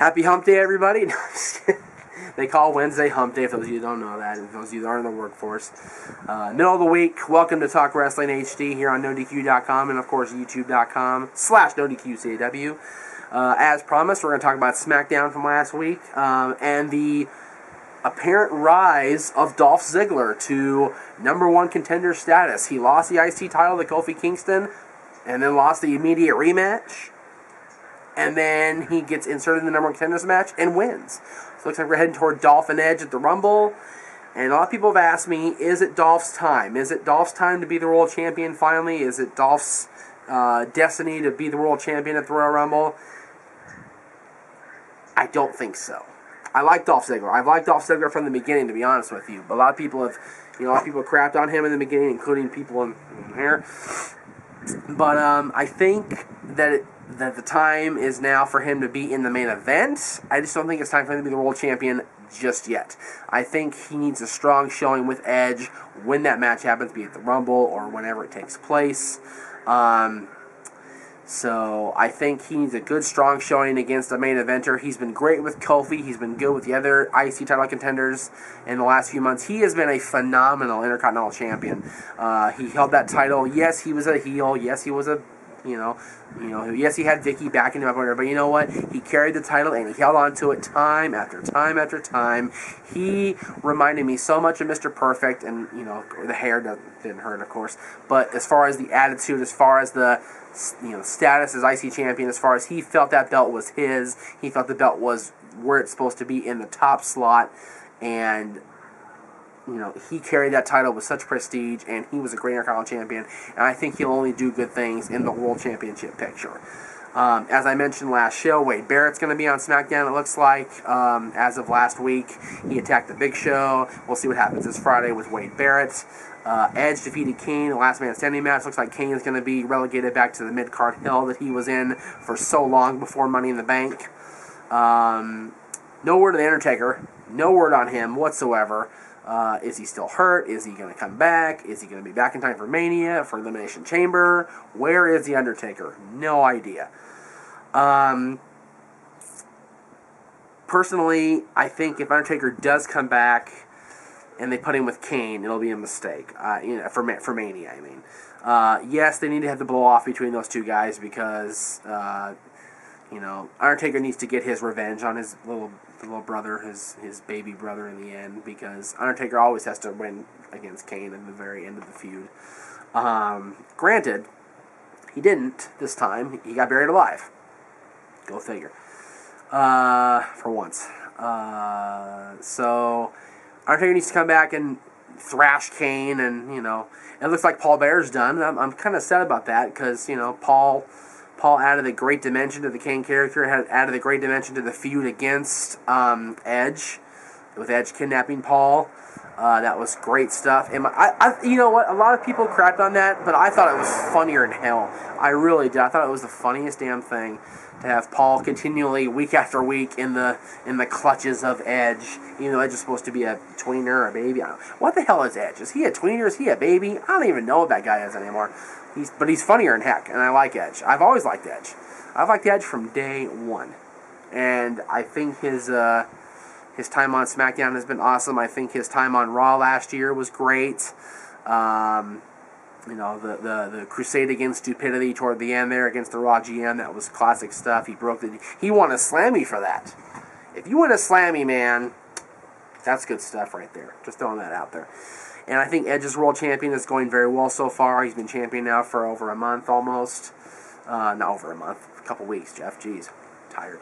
Happy Hump Day, everybody. No, I'm just kidding. They call Wednesday Hump Day, for those of you who don't know that, and those of you that aren't in the workforce. Middle of the week, welcome to Talk Wrestling HD here on NoDQ.com and, of course, YouTube.com/NoDQCAW. As promised, we're going to talk about Smackdown from last week and the apparent rise of Dolph Ziggler to #1 contender status. He lost the IC title to Kofi Kingston and then lost the immediate rematch. And then he gets inserted in the #1 contenders match and wins. So it looks like we're heading toward Dolph and Edge at the Rumble. And a lot of people have asked me, is it Dolph's time? Is it Dolph's time to be the world champion finally? Is it Dolph's destiny to be the world champion at the Royal Rumble? I don't think so. I like Dolph Ziggler. I've liked Dolph Ziggler from the beginning, to be honest with you. But a lot of people have, a lot of people crapped on him in the beginning, including people in here. But I think that the time is now for him to be in the main event. I just don't think it's time for him to be the world champion just yet. I think he needs a strong showing with Edge when that match happens, be it the Rumble or whenever it takes place. So I think he needs a good, strong showing against the main eventer. He's been great with Kofi. He's been good with the other IC title contenders in the last few months. He has been a phenomenal Intercontinental Champion. He held that title. Yes, he was a heel. Yes, he was a, yes, he had Vicky backing him up, but you know what? He carried the title and he held on to it time after time after time. He reminded me so much of Mr. Perfect, and the hair didn't hurt, of course. But as far as the attitude, as far as the status as IC champion, as far as he felt that belt was his, he felt the belt was where it's supposed to be in the top slot, and he carried that title with such prestige, and he was a great Intercontinental champion, and I think he'll only do good things in the World Championship picture. As I mentioned last show, Wade Barrett's going to be on SmackDown, it looks like. As of last week, he attacked the Big Show. We'll see what happens this Friday with Wade Barrett. Edge defeated Kane, the last man standing match. Looks like Kane is going to be relegated back to the mid-card hell that he was in for so long before Money in the Bank. No word of The Undertaker. No word on him whatsoever. Is he still hurt? Is he going to come back? Is he going to be back in time for Mania, for Elimination Chamber? Where is The Undertaker? No idea. Personally, I think if Undertaker does come back and they put him with Kane, it'll be a mistake. For Mania, I mean. Yes, they need to have the blow-off between those two guys because, Undertaker needs to get his revenge on his little brother, his baby brother in the end, because Undertaker always has to win against Kane at the very end of the feud. Granted, he didn't this time. He got buried alive. Go figure. For once. So Undertaker needs to come back and thrash Kane, and, it looks like Paul Bear's done. I'm kind of sad about that, because, Paul added a great dimension to the Kane character, added a great dimension to the feud against Edge, with Edge kidnapping Paul. That was great stuff. And you know what? A lot of people crapped on that, but I thought it was funnier than hell. I really did. I thought it was the funniest damn thing to have Paul continually, week after week, in the clutches of Edge. Even though Edge is supposed to be a tweener, a baby. What the hell is Edge? Is he a tweener? Is he a baby? I don't even know what that guy is anymore. But he's funnier than heck, and I like Edge. I've always liked Edge. I've liked Edge from day one. And I think his time on SmackDown has been awesome. I think his time on Raw last year was great. The crusade against stupidity toward the end there against the Raw GM, that was classic stuff. He won a Slammy for that. If you win a Slammy, man, that's good stuff right there. Just throwing that out there. And I think Edge's world champion is going very well so far. He's been champion now for over a month almost. Not over a month, a couple weeks, Jeff. Jeez, I'm tired.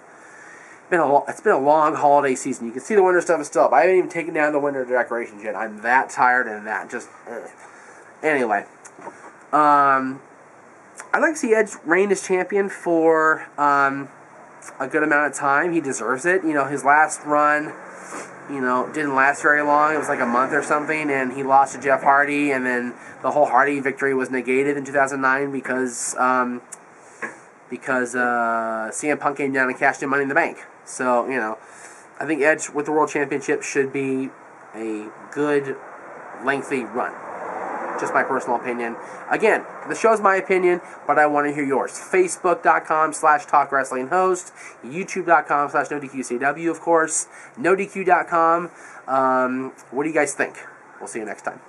It's been a long holiday season. You can see the winter stuff is still up. I haven't even taken down the winter decorations yet. I'm that tired and that just... Anyway. I'd like to see Edge reign as champion for a good amount of time. He deserves it. His last run... didn't last very long. It was like a month or something, and he lost to Jeff Hardy, and then the whole Hardy victory was negated in 2009 because CM Punk came down and cashed in Money in the Bank. So, I think Edge with the World Championship should be a good, lengthy run. Just my personal opinion. Again, the show's my opinion, but I want to hear yours. Facebook.com/TalkWrestlingHost, YouTube.com/NoDQCW, of course, NoDQ.com. What do you guys think? We'll see you next time.